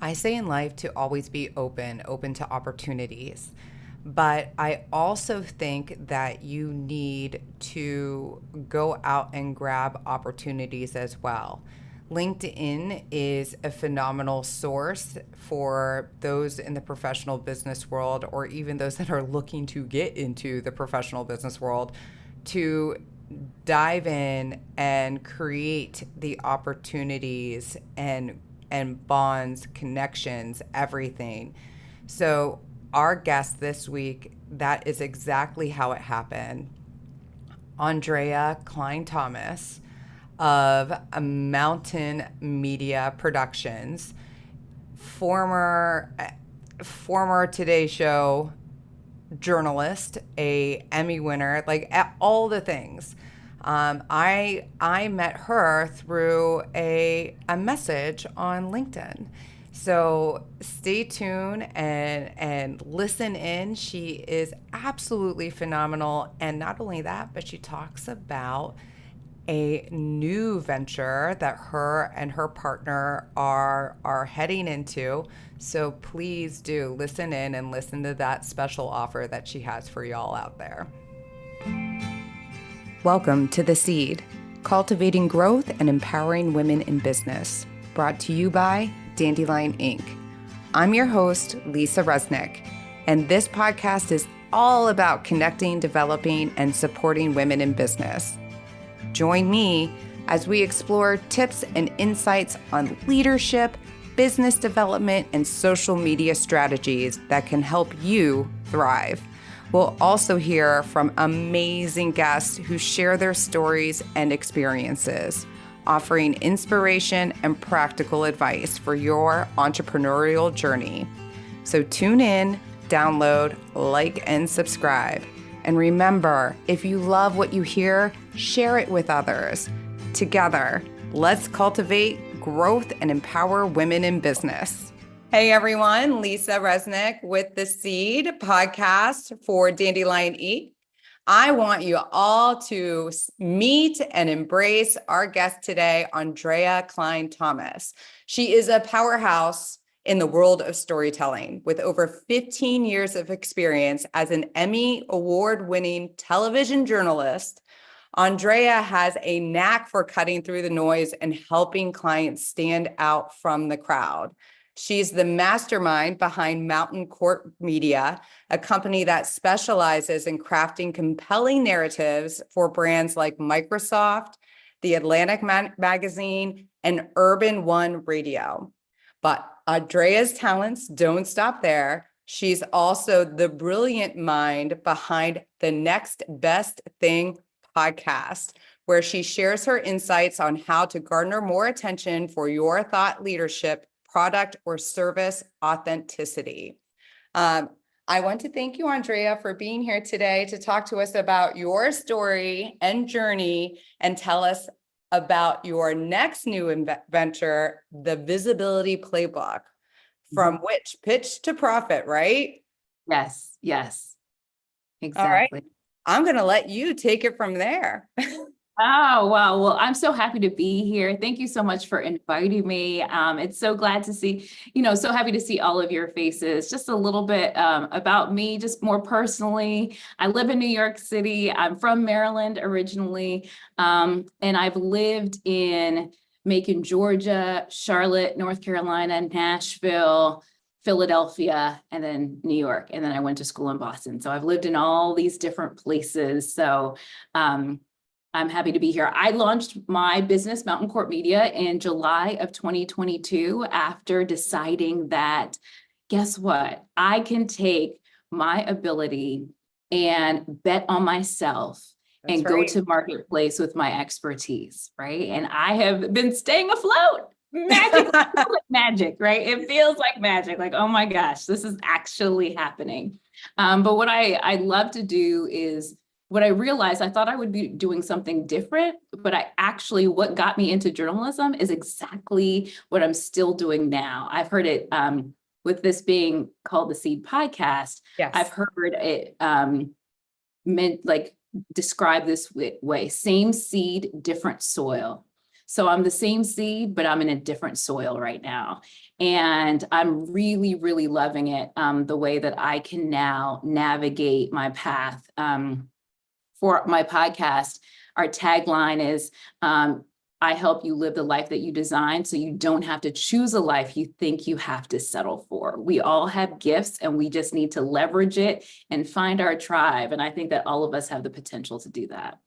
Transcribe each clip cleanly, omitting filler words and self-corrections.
I say in life to always be open to opportunities. But I also think that you need to go out and grab opportunities as well. LinkedIn is a phenomenal source for those in the professional business world, or even those that are looking to get into the professional business world, to dive in and create the opportunities and bonds, connections, everything. So our guest this week, that is exactly how it happened. Aundrea Cline-Thomas of Mountain Media Productions, former Today Show journalist, a Emmy winner, like all the things. I met her through a message on LinkedIn. So stay tuned and listen in. She is absolutely phenomenal. And not only that, but she talks about a new venture that her and her partner are heading into. So please do listen in and listen to that special offer that she has for y'all out there. Welcome to The Seed, cultivating growth and empowering women in business, brought to you by Dandelion-Inc. I'm your host, Lisa Resnick, and this podcast is all about connecting, developing, and supporting women in business. Join me as we explore tips and insights on leadership, business development, and social media strategies that can help you thrive. We'll also hear from amazing guests who share their stories and experiences, offering inspiration and practical advice for your entrepreneurial journey. So tune in, download, like, and subscribe. And remember, if you love what you hear, share it with others. Together, let's cultivate growth and empower women in business. Hey everyone, Lisa Resnick with The Seed podcast for Dandelion-Inc. I want you all to meet and embrace our guest today, Aundrea Cline-Thomas. She is a powerhouse in the world of storytelling with over 15 years of experience as an Emmy Award-winning television journalist. Aundrea has a knack for cutting through the noise and helping clients stand out from the crowd. She's the mastermind behind Mountain Court Media, a company that specializes in crafting compelling narratives for brands like Microsoft, The Atlantic Magazine, and Urban One Radio. But Aundrea's talents don't stop there. She's also the brilliant mind behind the Next Best Thing podcast, where she shares her insights on how to garner more attention for your thought leadership, product, or service authenticity. I want to thank you, Aundrea, for being here today to talk to us about your story and journey and tell us about your next new venture, the Visibility Playbook, from which pitch to profit, right? Yes, All right. exactly. I'm going to let you take it from there. Oh, wow. Well, I'm so happy to be here. Thank you so much for inviting me. It's so glad to see, so happy to see all of your faces. Just a little bit about me, just more personally. I live in New York City. I'm from Maryland originally, and I've lived in Macon, Georgia, Charlotte, North Carolina, Nashville, Philadelphia, and then New York. And then I went to school in Boston. So I've lived in all these different places. So I'm happy to be here. I launched my business, Mountain Court Media, in July of 2022 after deciding that, guess what? I can take my ability and bet on myself and go to marketplace with my expertise, right? And I have been staying afloat. Magic, right? It feels like magic. Like, oh my gosh, this is actually happening. But what I love to do is, what I realized, I thought I would be doing something different, but what got me into journalism is exactly what I'm still doing now. I've heard it with this being called the Seed podcast. Yes. I've heard it meant like describe this way: same seed, different soil. So I'm the same seed, but I'm in a different soil right now. And I'm really, really loving it, the way that I can now navigate my path. For my podcast, our tagline is, I help you live the life that you design so you don't have to choose a life you think you have to settle for. We all have gifts and we just need to leverage it and find our tribe. And I think that all of us have the potential to do that.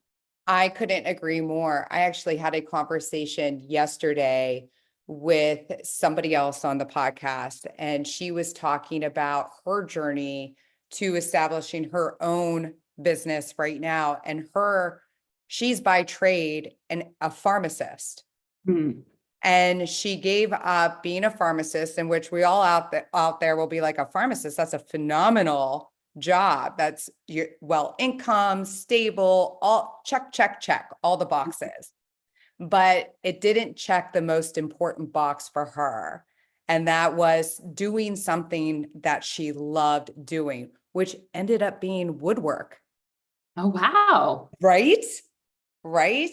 I couldn't agree more. I actually had a conversation yesterday with somebody else on the podcast, and she was talking about her journey to establishing her own business right now. And she's by trade a pharmacist. Hmm. And she gave up being a pharmacist, in which we all out there will be like, a pharmacist, that's a phenomenal job. That's income, stable, all check, all the boxes. But it didn't check the most important box for her. And that was doing something that she loved doing, which ended up being woodwork. Oh, wow. Right? Right?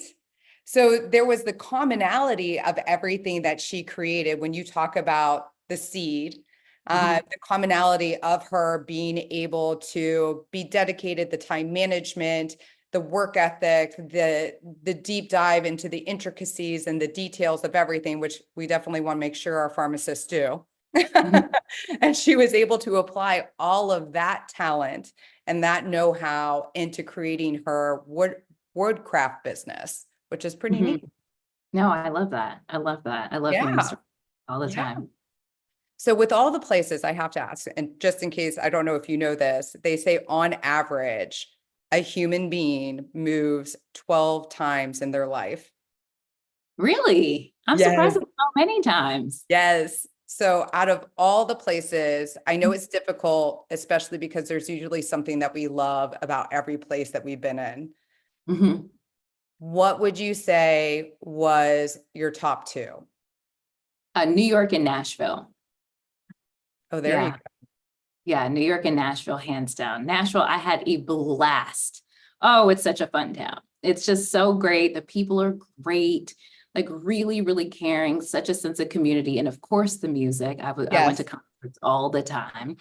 So there was the commonality of everything that she created. When you talk about the seed, the commonality of her being able to be dedicated, the time management, the work ethic, the deep dive into the intricacies and the details of everything, which we definitely want to make sure our pharmacists do. And she was able to apply all of that talent and that know-how into creating her woodcraft business, which is pretty neat. No, I love that. I love that. I love hearing stories all the time. So with all the places, I have to ask, and just in case, I don't know if you know this, they say on average, a human being moves 12 times in their life. Really? I'm surprised at how many times. Yes. So out of all the places, I know it's difficult, especially because there's usually something that we love about every place that we've been in. What would you say was your top two? New York and Nashville. Oh, there you go. Yeah, New York and Nashville, hands down. Nashville, I had a blast. Oh, it's such a fun town. It's just so great. The people are great, like really, really caring, such a sense of community. And of course, the music. I went to concerts all the time.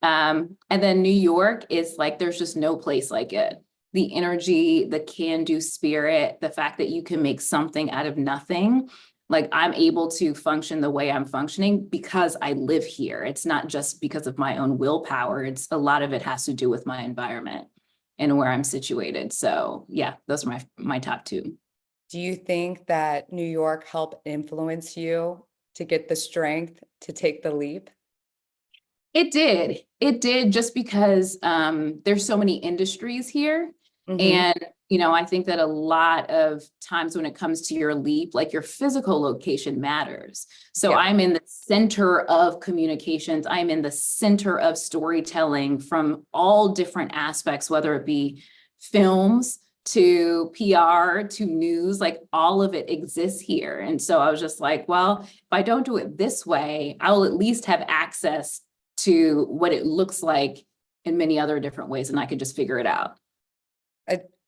And then New York is like, there's just no place like it. The energy, the can-do spirit, the fact that you can make something out of nothing. Like I'm able to function the way I'm functioning because I live here. It's not just because of my own willpower. It's a lot of it has to do with my environment and where I'm situated. So yeah, those are my top two. Do you think that New York helped influence you to get the strength to take the leap? It did. It did, just because there's so many industries here. And, I think that a lot of times when it comes to your leap, like your physical location matters. So I'm in the center of communications. I'm in the center of storytelling from all different aspects, whether it be films to PR to news, like all of it exists here. And so I was just like, well, if I don't do it this way, I will at least have access to what it looks like in many other different ways, and I could just figure it out.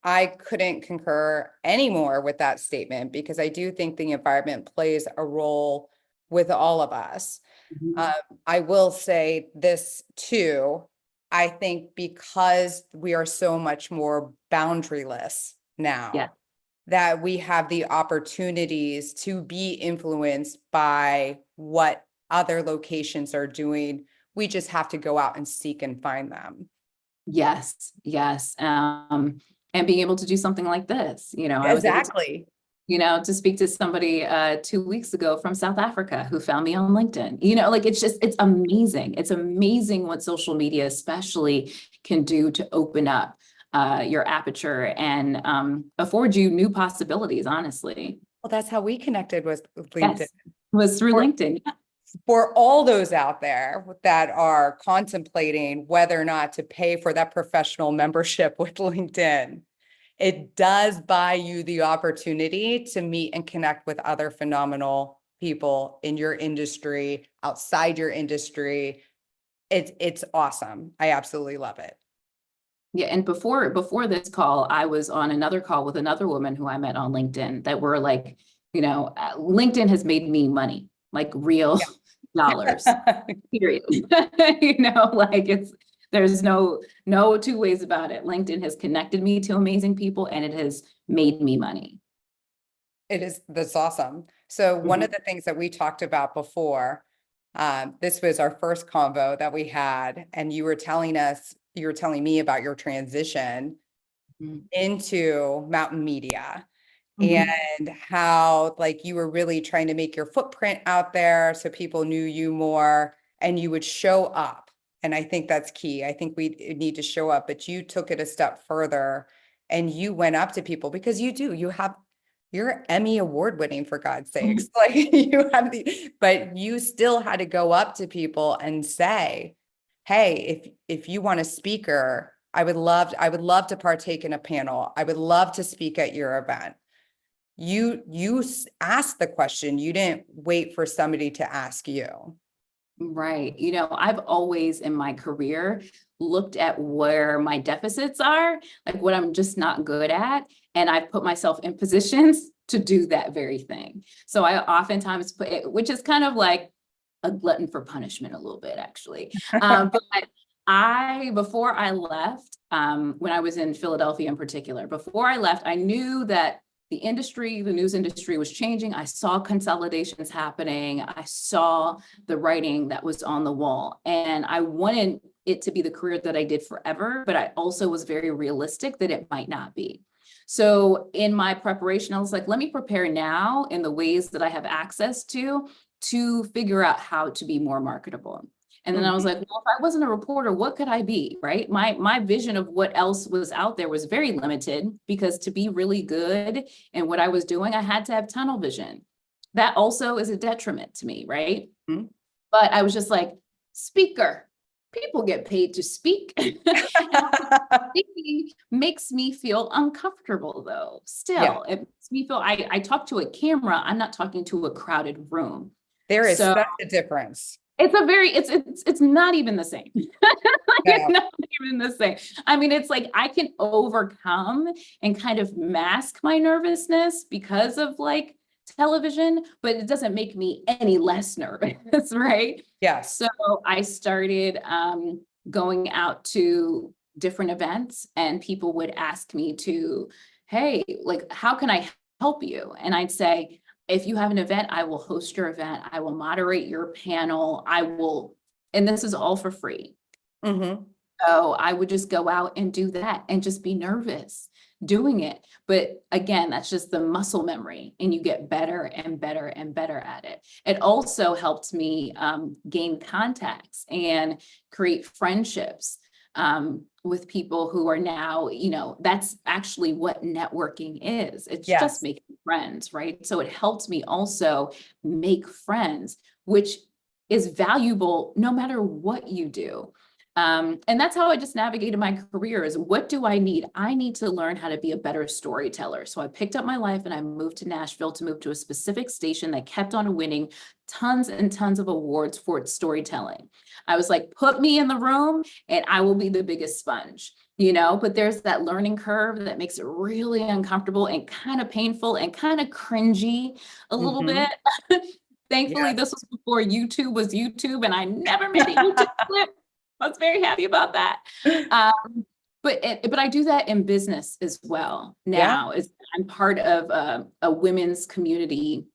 I couldn't concur any more with that statement, because I do think the environment plays a role with all of us. I will say this too. I think because we are so much more boundaryless now, that we have the opportunities to be influenced by what other locations are doing. We just have to go out and seek and find them. Yes. And being able to do something like this, I was able to speak to somebody 2 weeks ago from South Africa who found me on LinkedIn. It's amazing. It's amazing what social media especially can do to open up your aperture and afford you new possibilities, honestly. Well, that's how we connected with LinkedIn. Yes, was through LinkedIn. For all those out there that are contemplating whether or not to pay for that professional membership with LinkedIn, it does buy you the opportunity to meet and connect with other phenomenal people in your industry, outside your industry. It's awesome. I absolutely love it. Yeah, and before this call, I was on another call with another woman who I met on LinkedIn that were like LinkedIn has made me money, like real dollars, period. There's no two ways about it. LinkedIn has connected me to amazing people and it has made me money. That's awesome. So one of the things that we talked about before, this was our first convo that we had, and you were telling me about your transition into Mountain Media and how like you were really trying to make your footprint out there so people knew you more and you would show up. And I think that's key. I think we need to show up, but you took it a step further and you went up to people because you're Emmy Award-winning, for God's sakes. Like but you still had to go up to people and say, hey, if you want a speaker, I would love to partake in a panel. I would love to speak at your event. You asked the question. You didn't wait for somebody to ask you. Right. I've always in my career looked at where my deficits are, like what I'm just not good at. And I've put myself in positions to do that very thing. So I oftentimes put it, which is kind of like a glutton for punishment a little bit, actually. But before I left, when I was in Philadelphia in particular, before I left, I knew that the news industry was changing. I saw consolidations happening. I saw the writing that was on the wall, and I wanted it to be the career that I did forever, but I also was very realistic that it might not be. So in my preparation, I was like, let me prepare now in the ways that I have access to figure out how to be more marketable. And then I was like, well, if I wasn't a reporter, what could I be, right? My vision of what else was out there was very limited because to be really good in what I was doing, I had to have tunnel vision. That also is a detriment to me, right? But I was just like, speaker, people get paid to speak. Speaking makes me feel uncomfortable though. Still, it makes me feel, I talk to a camera, I'm not talking to a crowded room. There is such a difference. It's not even the same. It's not even the same. I mean, it's like I can overcome and kind of mask my nervousness because of like television, but it doesn't make me any less nervous, right? Yes. So I started going out to different events and people would ask me to, hey, like, how can I help you? And I'd say, if you have an event, I will host your event. I will moderate your panel. And this is all for free. So I would just go out and do that and just be nervous doing it. But again, that's just the muscle memory and you get better and better and better at it. It also helped me gain contacts and create friendships with people who are now, that's actually what networking is. It's just making friends, right? So it helped me also make friends, which is valuable no matter what you do. And that's how I just navigated my career is what do I need? I need to learn how to be a better storyteller. So I picked up my life and I moved to Nashville to move to a specific station that kept on winning tons and tons of awards for its storytelling. I was like, put me in the room and I will be the biggest sponge, but there's that learning curve that makes it really uncomfortable and kind of painful and kind of cringy a little bit. Thankfully, this was before YouTube was YouTube and I never made a YouTube clip. I was very happy about that. But I do that in business as well now. I'm part of a women's community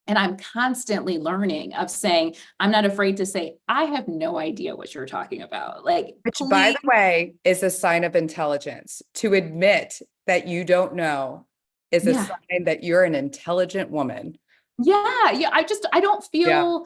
and I'm constantly learning of saying, I'm not afraid to say, I have no idea what you're talking about. Like, which by the way, is a sign of intelligence. To admit that you don't know is a sign that you're an intelligent woman. I don't feel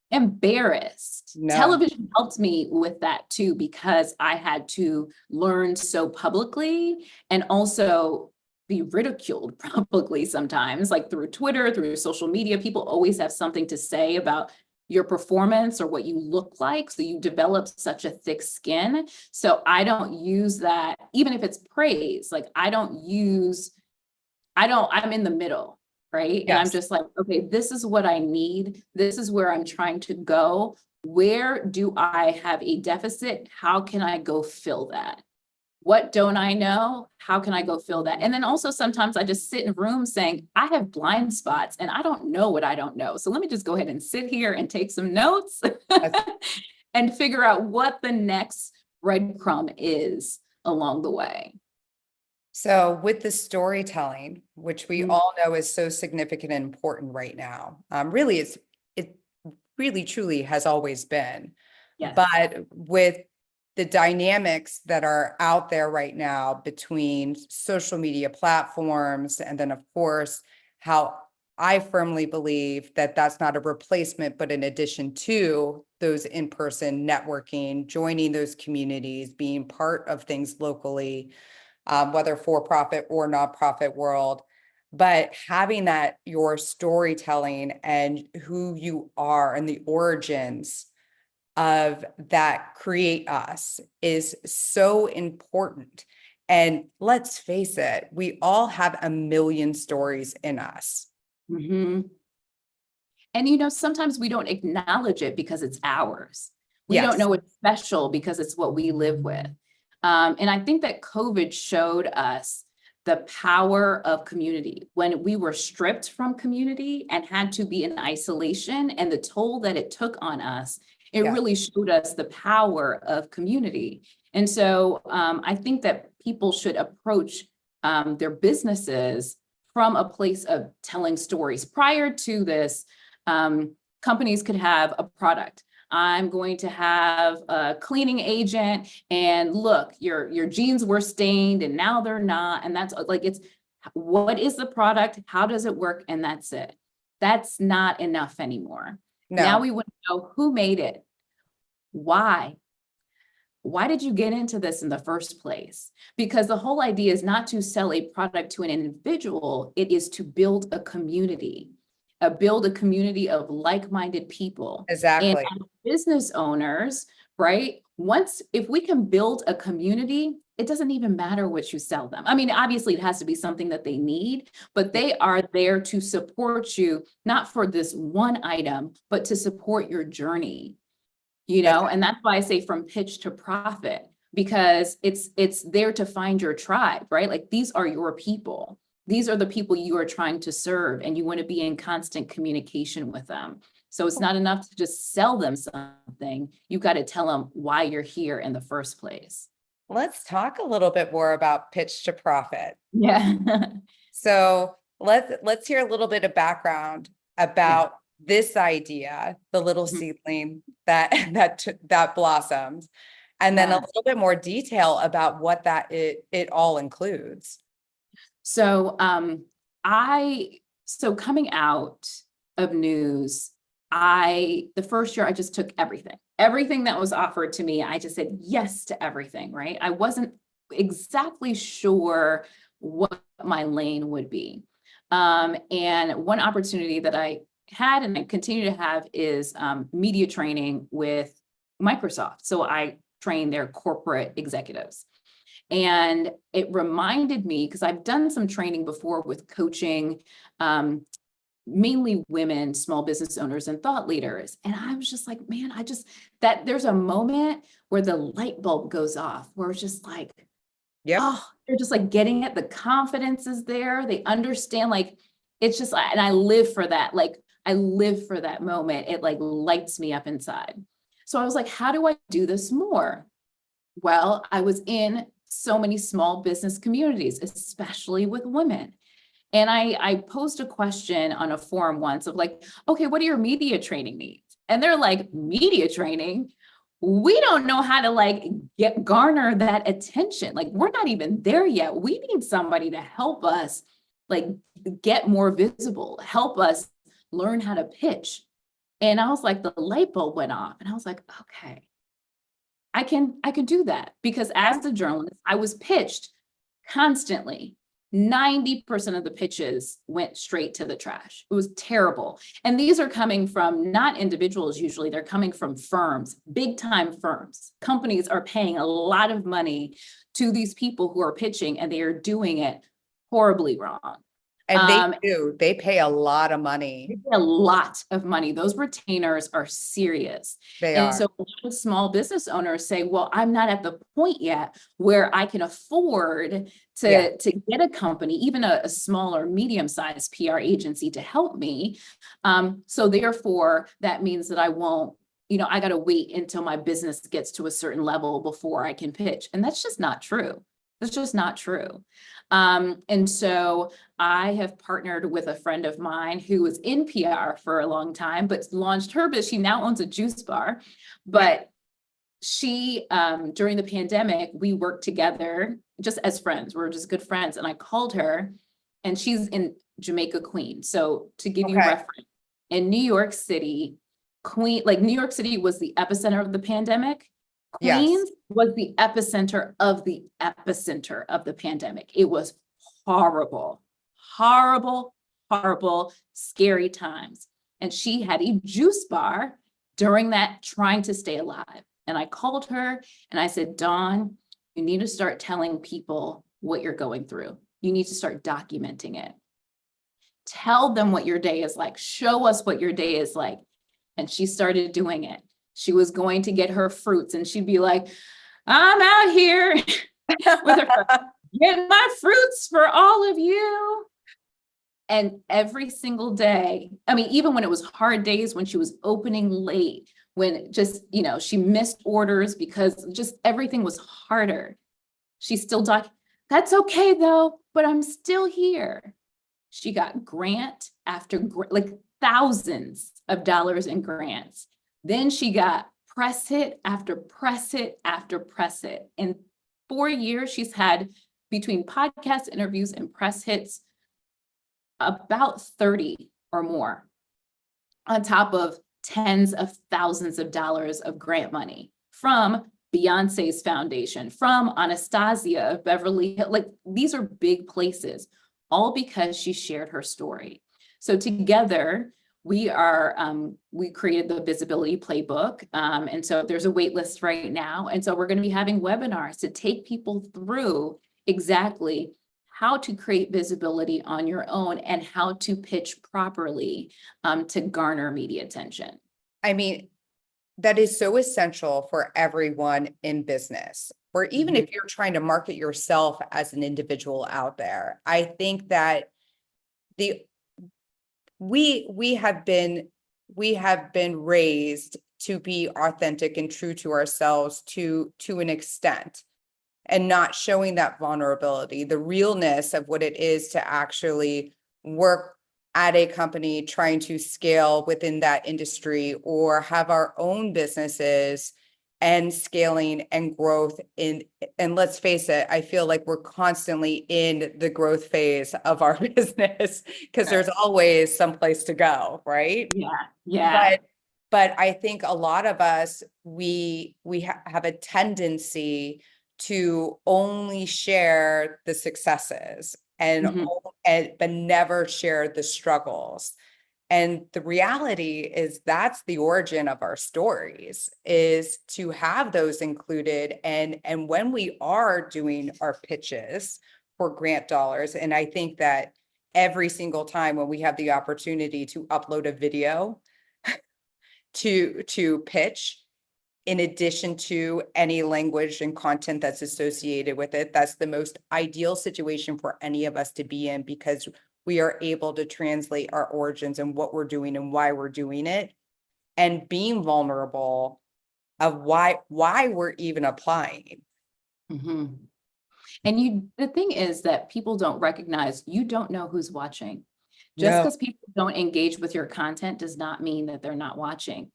embarrassed. No. Television helped me with that too, because I had to learn so publicly and also be ridiculed publicly sometimes, like through Twitter, through social media. People always have something to say about your performance or what you look like. So you develop such a thick skin. So I don't use that, even if it's praise, like I'm in the middle. Right. And I'm just like, okay, this is what I need. This is where I'm trying to go. Where do I have a deficit? How can I go fill that? What don't I know? How can I go fill that? And then also sometimes I just sit in rooms saying, I have blind spots and I don't know what I don't know. So let me just go ahead and sit here and take some notes and figure out what the next breadcrumb is along the way. So with the storytelling, which we all know is so significant and important right now, really it really truly has always been. Yes. But with the dynamics that are out there right now between social media platforms, and then of course, how I firmly believe that that's not a replacement, but in addition to those in-person networking, joining those communities, being part of things locally, whether for-profit or nonprofit world, but having that your storytelling and who you are and the origins of that create us is so important. And let's face it, we all have a million stories in us. Mm-hmm. And sometimes we don't acknowledge it because it's ours. We Yes. don't know it's special because it's what we live with. And I think that COVID showed us the power of community when we were stripped from community and had to be in isolation, and the toll that it took on us. It really showed us the power of community. And so I think that people should approach their businesses from a place of telling stories. Prior to this, companies could have a product. I'm going to have a cleaning agent, and look, your jeans were stained and now they're not. And that's like, it's what is the product? How does it work? And that's it. That's not enough anymore. No. Now we want to know who made it. Why? Why did you get into this in the first place? Because the whole idea is not to sell a product to an individual. It is to build a community. Build a community of like-minded people. Exactly. And as business owners, right? If we can build a community, it doesn't even matter what you sell them. I mean, obviously it has to be something that they need, but they are there to support you, not for this one item, but to support your journey, and that's why I say from pitch to profit, because it's there to find your tribe, right? Like, these are your people. These are the people you are trying to serve, and you want to be in constant communication with them. So it's not enough to just sell them something. You've got to tell them why you're here in the first place. Let's talk a little bit more about pitch to profit. Yeah. So let's hear a little bit of background about this idea, the little seedling that blossomed, and then a little bit more detail about what it all includes. So coming out of news, the first year I just took everything that was offered to me. I just said yes to everything, right? I wasn't exactly sure what my lane would be. And one opportunity that I had and I continue to have is media training with Microsoft. So I train their corporate executives. And it reminded me, because I've done some training before with coaching, mainly women, small business owners and thought leaders. And I was just like, man, there's a moment where the light bulb goes off, where it's just like, oh, they're just like getting it. The confidence is there. They understand, like, it's just, and I live for that. Like, I live for that moment. It like lights me up inside. So I was like, how do I do this more? Well, I was in so many small business communities, especially with women. And I posed a question on a forum once of like, okay, what are your media training needs? And they're like, media training? We don't know how to like garner that attention. Like, we're not even there yet. We need somebody to help us like get more visible, help us learn how to pitch. And I was like, the light bulb went off, and I was like, okay, I can do that, because as a journalist, I was pitched constantly. 90% of the pitches went straight to the trash. It was terrible. And these are coming from not individuals, usually they're coming from firms, big time firms. Companies are paying a lot of money to these people who are pitching, and they are doing it horribly wrong. And they do. They pay a lot of money. A lot of money. Those retainers are serious. They And are. so a lot of small business owners say, well, I'm not at the point yet where I can afford to get a company, even a small or medium-sized PR agency to help me. So therefore, that means that I won't, I got to wait until my business gets to a certain level before I can pitch. And that's just not true. That's just not true. And so I have partnered with a friend of mine who was in PR for a long time, but launched her business. She now owns a juice bar, but she, during the pandemic, we worked together just as friends. We're just good friends. And I called her, and she's in Jamaica, Queens. So to give you reference, in New York City, New York City was the epicenter of the pandemic. Queens was the epicenter of the pandemic. It was horrible, horrible, horrible, scary times. And she had a juice bar during that, trying to stay alive. And I called her and I said, Dawn, you need to start telling people what you're going through. You need to start documenting it. Tell them what your day is like. Show us what your day is like. And she started doing it. She was going to get her fruits and she'd be like, I'm out here with her, get my fruits for all of you. And every single day, I mean, even when it was hard days, when she was opening late, when just, she missed orders because just everything was harder. She still that's okay though, but I'm still here. She got grant after like thousands of dollars in grants. Then she got press hit after press hit after press hit. In 4 years, she's had, between podcast interviews and press hits, about 30 or more, on top of tens of thousands of dollars of grant money from Beyonce's foundation, from Anastasia of Beverly Hills. Like, these are big places, all because she shared her story. So together, we created the Visibility Playbook. And so there's a wait list right now. And so we're going to be having webinars to take people through exactly how to create visibility on your own and how to pitch properly to garner media attention. I mean, that is so essential for everyone in business, or even if you're trying to market yourself as an individual out there. I think that we have been raised to be authentic and true to ourselves to an extent, and not showing that vulnerability, the realness of what it is to actually work at a company trying to scale within that industry, or have our own businesses and scaling and growth and let's face it, I feel like we're constantly in the growth phase of our business because there's always some place to go, right? Yeah. But I think a lot of us, we have a tendency to only share the successes but never share the struggles. And the reality is that's the origin of our stories, is to have those included. And when we are doing our pitches for grant dollars, and I think that every single time when we have the opportunity to upload a video to pitch, in addition to any language and content that's associated with it, that's the most ideal situation for any of us to be in, because we are able to translate our origins and what we're doing and why we're doing it, and being vulnerable of why we're even applying. And the thing is that people don't recognize, you don't know who's watching. Just because people don't engage with your content does not mean that they're not watching.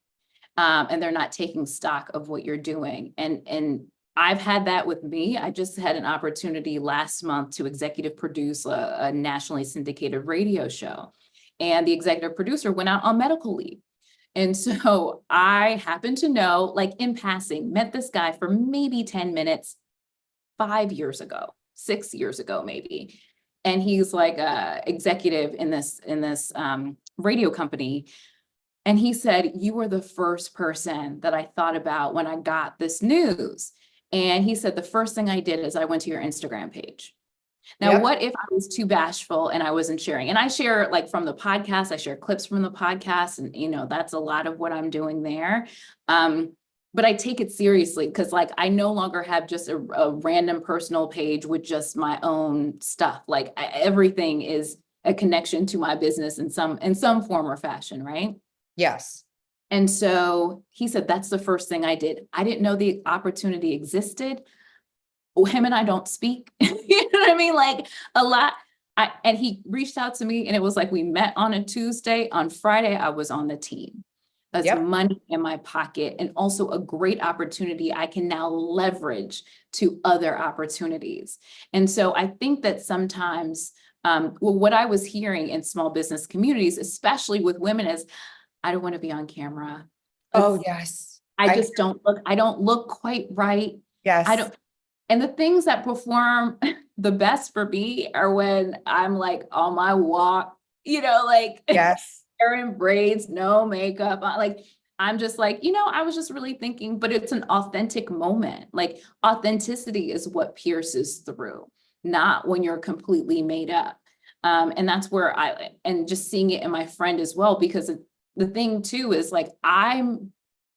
And they're not taking stock of what you're doing. And I've had that with me. I just had an opportunity last month to executive produce a nationally syndicated radio show. And the executive producer went out on medical leave. And so I happened to know, like in passing, met this guy for maybe 10 minutes, 5 years ago, 6 years ago, maybe. And he's like a executive in this radio company. And he said, you were the first person that I thought about when I got this news. And he said, the first thing I did is I went to your Instagram page. Now, Yep. what if I was too bashful and I wasn't sharing? And I share like from the podcast, I share clips from the podcast, and that's a lot of what I'm doing there. But I take it seriously because like I no longer have just a random personal page with just my own stuff. Like everything is a connection to my business in some form or fashion, right? Yes. And so he said, that's the first thing I did. I didn't know the opportunity existed. Him and I don't speak. You know what I mean? Like a lot. And he reached out to me and it was like we met on a Tuesday. On Friday, I was on the team. That's Yep. money in my pocket and also a great opportunity I can now leverage to other opportunities. And so I think that sometimes, what I was hearing in small business communities, especially with women, is I don't want to be on camera. Oh, yes. I just I don't look quite right. Yes. And the things that perform the best for me are when I'm like on my walk, like Yes. hair in braids, no makeup. Like, I'm just like, I was just really thinking, but it's an authentic moment. Like authenticity is what pierces through, not when you're completely made up. And that's where and just seeing it in my friend as well, because the thing too is like, I've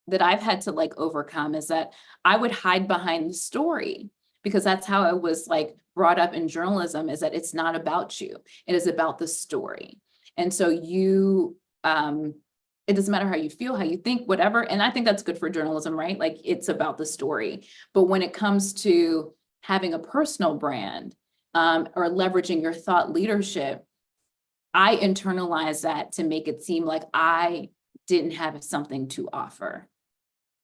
had to like overcome is that I would hide behind the story because that's how I was like brought up in journalism, is that it's not about you. It is about the story. And so it doesn't matter how you feel, how you think, whatever. And I think that's good for journalism, right? Like it's about the story. But when it comes to having a personal brand, or leveraging your thought leadership, I internalize that to make it seem like I didn't have something to offer.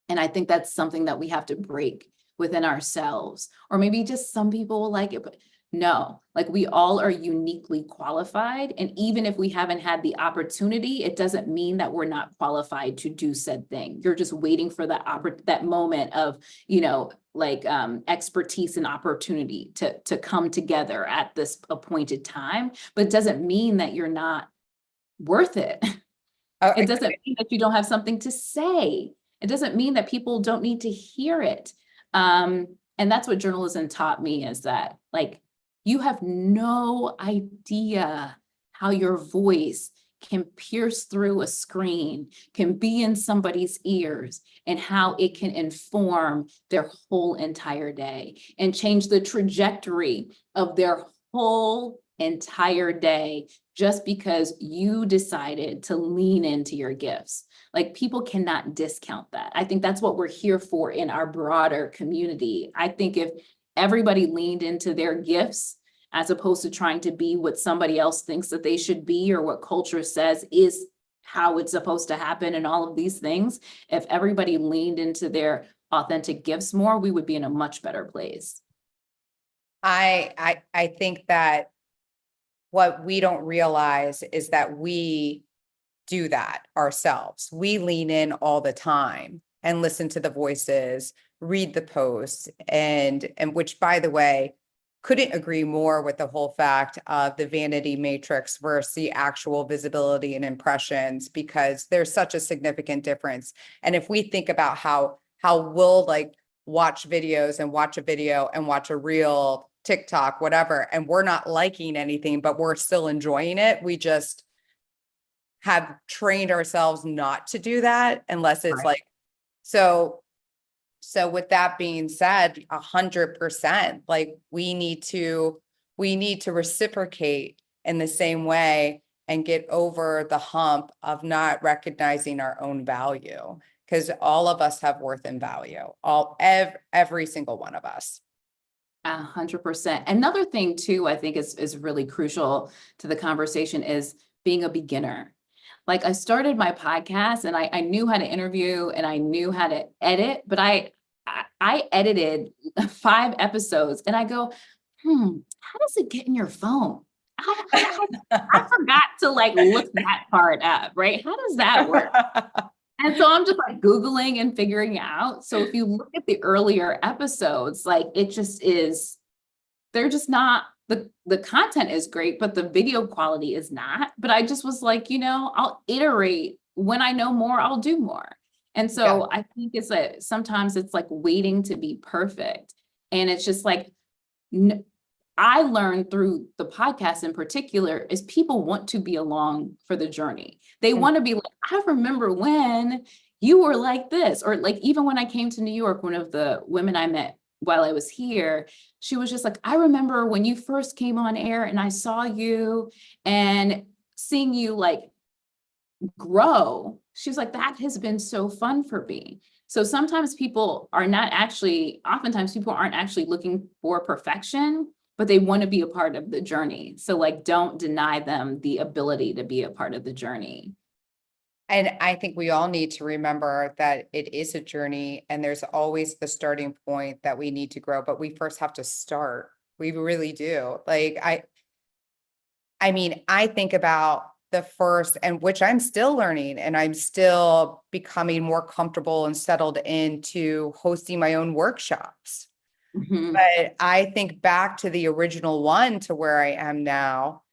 And I think that's something that we have to break within ourselves, or maybe just some people will like it, but no, like we all are uniquely qualified. And even if we haven't had the opportunity, it doesn't mean that we're not qualified to do said thing. You're just waiting for that moment of, expertise and opportunity to come together at this appointed time, but it doesn't mean that you're not worth it. It doesn't mean that you don't have something to say. It doesn't mean that people don't need to hear it. And that's what journalism taught me, is that like, you have no idea how your voice can pierce through a screen, can be in somebody's ears, and how it can inform their whole entire day and change the trajectory of their whole entire day, just because you decided to lean into your gifts. Like people cannot discount that. I think that's what we're here for in our broader community. I think if everybody leaned into their gifts, as opposed to trying to be what somebody else thinks that they should be, or what culture says is how it's supposed to happen and all of these things, if everybody leaned into their authentic gifts more, we would be in a much better place. I think that what we don't realize is that we do that ourselves. We lean in all the time and listen to the voices, read the posts, and which, by the way, couldn't agree more with the whole fact of the vanity matrix versus the actual visibility and impressions, because there's such a significant difference. And if we think about how we'll like watch videos and watch a video and watch a reel, TikTok, whatever, and we're not liking anything, but we're still enjoying it, we just have trained ourselves not to do that unless it's Right. So with that being said, 100%, like we need to reciprocate in the same way and get over the hump of not recognizing our own value, because all of us have worth and value, every single one of us. 100%. Another thing too, I think is really crucial to the conversation is being a beginner. Like I started my podcast and I knew how to interview and I knew how to edit, but I edited 5 episodes and I go, how does it get in your phone? I forgot to like look that part up, right? How does that work? And so I'm just like Googling and figuring it out. So if you look at the earlier episodes, like it just is, they're just not, the content is great, but the video quality is not. But I just was like, I'll iterate. When I know more, I'll do more. And so I think sometimes it's like waiting to be perfect. And it's just like, I learned through the podcast in particular is people want to be along for the journey. They want to be like, I remember when you were like this, or like, even when I came to New York, one of the women I met while I was here, she was just like, I remember when you first came on air and I saw you and seeing you like grow. She's like, that has been so fun for me. So sometimes oftentimes people aren't actually looking for perfection, but they want to be a part of the journey. So like, don't deny them the ability to be a part of the journey. And I think we all need to remember that it is a journey and there's always the starting point that we need to grow, but we first have to start. We really do. Like, I mean, I think about the first, and which I'm still learning, and I'm still becoming more comfortable and settled into hosting my own workshops. Mhm. But I think back to the original one to where I am now.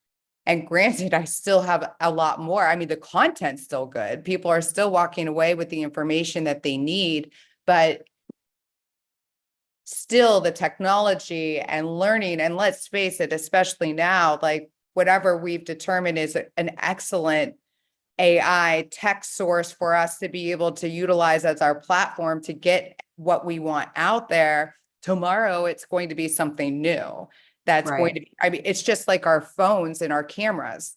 And granted, I still have a lot more. I mean, the content's still good. People are still walking away with the information that they need, but still the technology and learning, and let's face it, especially now, like whatever we've determined is an excellent AI tech source for us to be able to utilize as our platform to get what we want out there. Tomorrow, it's going to be something new. That's going Right. to be, I mean, it's just like our phones and our cameras.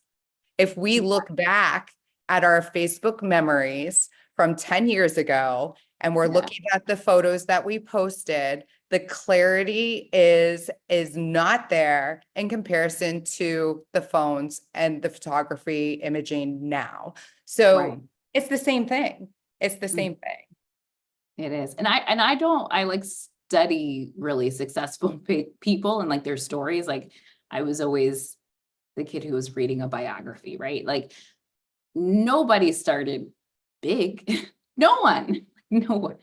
If we look back at our Facebook memories from 10 years ago, and we're Yeah. looking at the photos that we posted, the clarity is not there in comparison to the phones and the photography imaging now. So Right. it's the same thing. It's the Mm. same thing. It is. And I like study really successful people and like their stories. Like I was always the kid who was reading a biography, right? Like nobody started big. No one. No one.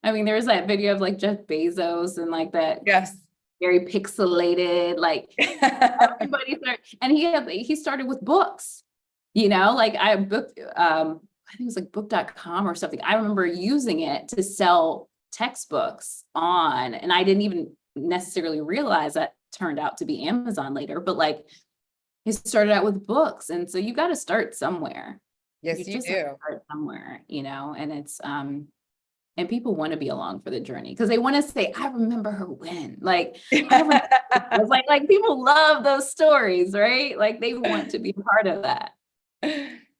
I mean, there's that video of like Jeff Bezos and like that Yes. very pixelated, like everybody started, and he started with books, like I booked, I think it was like book.com or something. I remember using it to sell textbooks and I didn't even necessarily realize that turned out to be Amazon later, but like he started out with books. And so you got to start somewhere. You Yes, you just have to do. start somewhere, and it's, and people want to be along for the journey because they want to say, I remember her when, like, I remember, it was like people love those stories, right? Like they want to be part of that.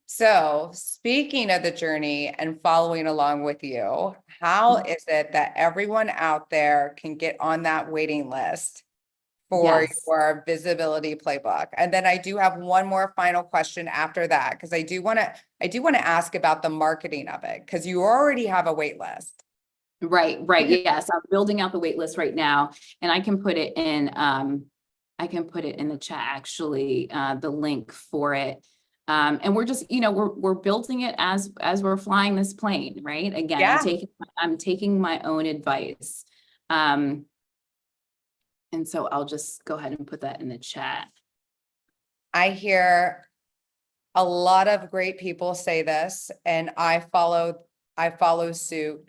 So, speaking of the journey and following along with you, how is it that everyone out there can get on that waiting list for Yes. your visibility playbook? And then I do have one more final question after that, because I do want to ask about the marketing of it, because you already have a wait list. Right. Yes. I'm building out the wait list right now, and I can put it in, the chat, actually, the link for it. And we're just, we're building it as we're flying this plane, right? Again, Yeah. I'm taking my own advice. And so I'll just go ahead and put that in the chat. I hear a lot of great people say this, and I follow suit.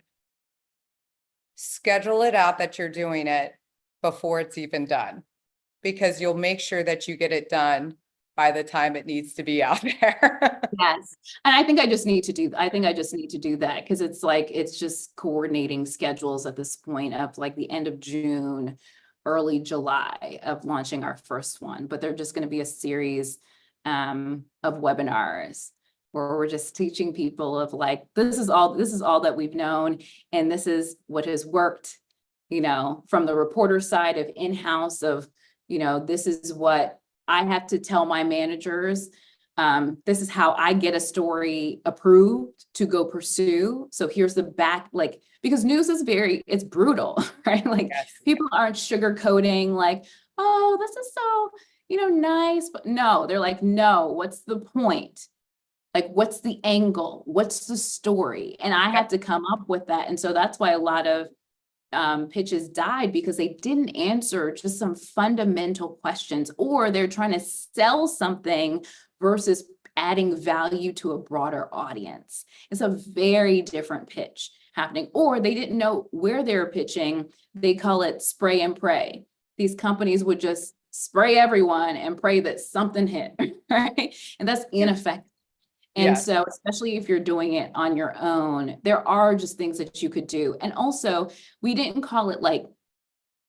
Schedule it out that you're doing it before it's even done, because you'll make sure that you get it done by the time it needs to be out there. Yes. And I think I just need to do that, because it's just coordinating schedules at this point of like the end of June, early July of launching our first one. But they're just going to be a series of webinars where we're just teaching people of like, this is all that we've known, and this is what has worked, from the reporter side of in-house of, this is what I have to tell my managers. This is how I get a story approved to go pursue. So here's the back, like, because news is it's brutal, right? Like Yes. people aren't sugarcoating like, oh, this is so, nice. But no, they're like, no, what's the point? Like, what's the angle? What's the story? And I had to come up with that. And so that's why a lot of pitches died, because they didn't answer just some fundamental questions, or they're trying to sell something versus adding value to a broader audience. It's a very different pitch happening, or they didn't know where they were pitching. They call it spray and pray. These companies would just spray everyone and pray that something hit, right? And that's ineffective. And Yes. so, especially if you're doing it on your own, there are just things that you could do. And also, we didn't call it like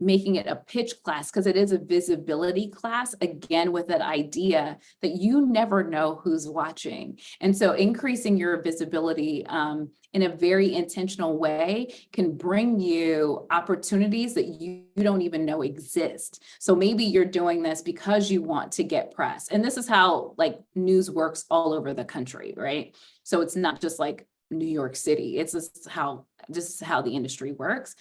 making it a pitch class because it is a visibility class, again, with that idea that you never know who's watching. And so increasing your visibility in a very intentional way can bring you opportunities that you don't even know exist. So maybe you're doing this because you want to get press. And this is how like news works all over the country, right? So it's not just like New York City. It's just how the industry works.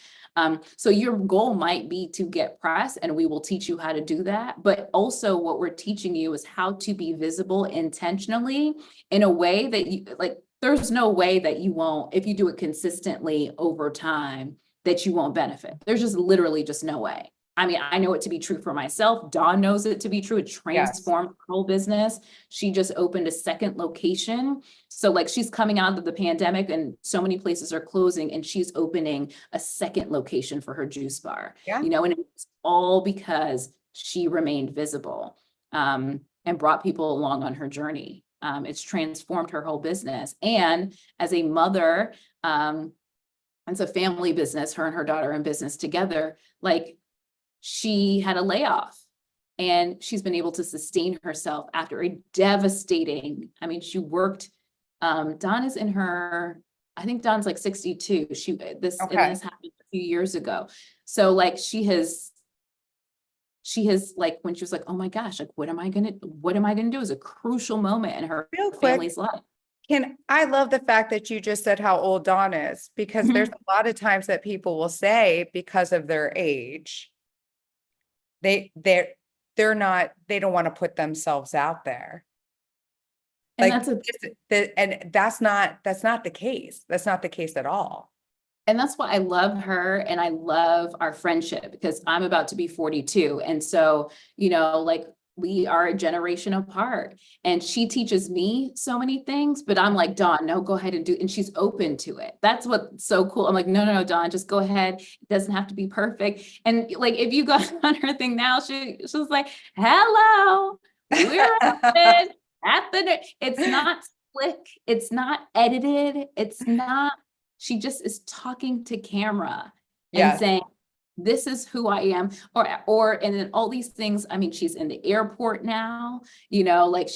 So your goal might be to get press, and we will teach you how to do that. But also what we're teaching you is how to be visible intentionally in a way that you like, there's no way that you won't, if you do it consistently over time, that you won't benefit. There's just literally just no way. I mean, I know it to be true for myself. Dawn knows it to be true. It transformed her whole business. She just opened a second location. So like she's coming out of the pandemic and so many places are closing and she's opening a second location for her juice bar, you know, and it's all because she remained visible and brought people along on her journey. It's transformed her whole business. And as a mother, it's a family business, her and her daughter in business together, like, she had a layoff and she's been able to sustain herself after a devastating, I mean, she worked, Dawn is in her, I think Dawn's like 62. And this happened a few years ago. So like she has like, when she was like, oh my gosh, like, what am I going to do is a crucial moment in her family's life. I love the fact that you just said how old Dawn is, because there's a lot of times that people will say because of their age, they don't want to put themselves out there. And like that's not the case. That's not the case at all. And that's why I love her and I love our friendship, because I'm about to be 42. And so, you know, like we are a generation apart and she teaches me so many things, but I'm like, Dawn, no, go ahead and do it. And she's open to it. That's what's so cool. I'm like, no, Dawn, just go ahead. It doesn't have to be perfect. And like, if you go on her thing now, she's like, hello, we're open at the, it's not slick. It's not edited. It's not, she just is talking to camera and saying, this is who I am, and then all these things. I mean, she's in the airport now, you know, like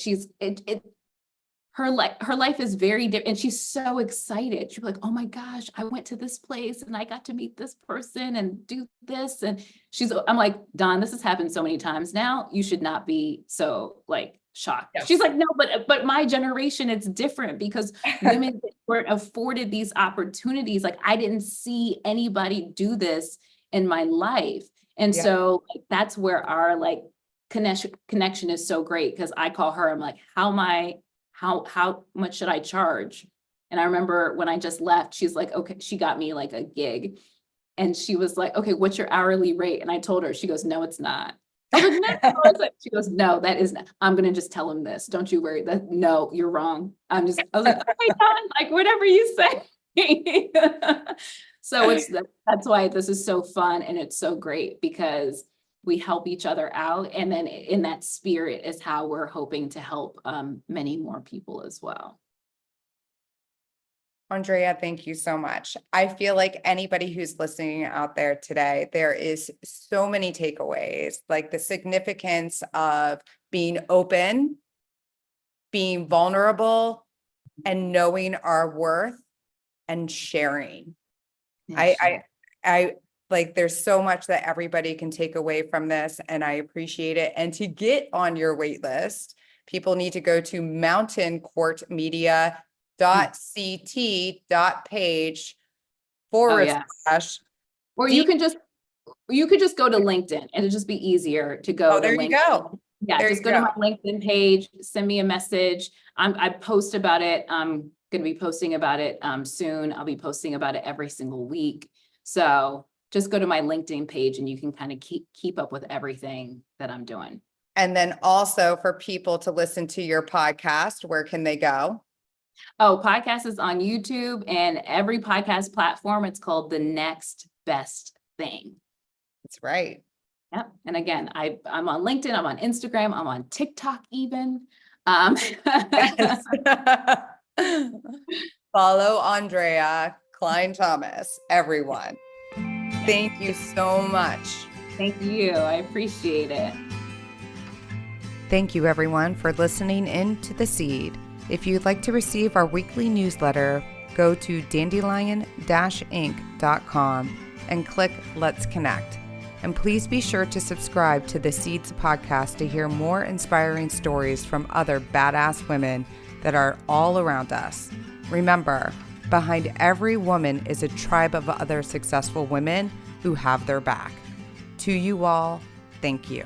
her life is very different and she's so excited. She's like, oh my gosh, I went to this place and I got to meet this person and do this. And I'm like, Dawn, this has happened so many times now. You should not be so like shocked. Yes. She's like, no, but my generation, it's different because women weren't afforded these opportunities. Like I didn't see anybody do this in my life. And so like, that's where our like connection is so great. Cause I call her, I'm like, how much should I charge? And I remember when I just left, she's like, okay, she got me like a gig and she was like, okay, what's your hourly rate? And I told her, she goes, no, it's not. I was like, no. She goes, no, that is not. I'm going to just tell him this. Don't you worry. No, you're wrong. I was like, okay, Dawn, like whatever you say. So that's why this is so fun and it's so great because we help each other out. And then in that spirit is how we're hoping to help many more people as well. Aundrea, thank you so much. I feel like anybody who's listening out there today, there is so many takeaways, like the significance of being open, being vulnerable, and knowing our worth and sharing. I like, there's so much that everybody can take away from this, and I appreciate it. And to get on your wait list, people need to go to mountaincourtmedia.ct.page/. Or you could just go to LinkedIn and it'd just be easier to go. Oh, there you go. Yeah, just go to my LinkedIn page, send me a message. I post about it. I'm going to be posting about it soon. I'll be posting about it every single week. So just go to my LinkedIn page and you can kind of keep up with everything that I'm doing. And then also for people to listen to your podcast, where can they go? Oh, podcast is on YouTube and every podcast platform. It's called The Next Best Thing. That's right. Yep. And again, I'm on LinkedIn, I'm on Instagram, I'm on TikTok even. Yes. Follow Aundrea Cline-Thomas, everyone. Thank you so much. Thank you. I appreciate it. Thank you, everyone, for listening in to The Seed. If you'd like to receive our weekly newsletter, go to Dandelion-Inc.com and click Let's Connect. And please be sure to subscribe to the Seeds podcast to hear more inspiring stories from other badass women that are all around us. Remember, behind every woman is a tribe of other successful women who have their back. To you all, thank you.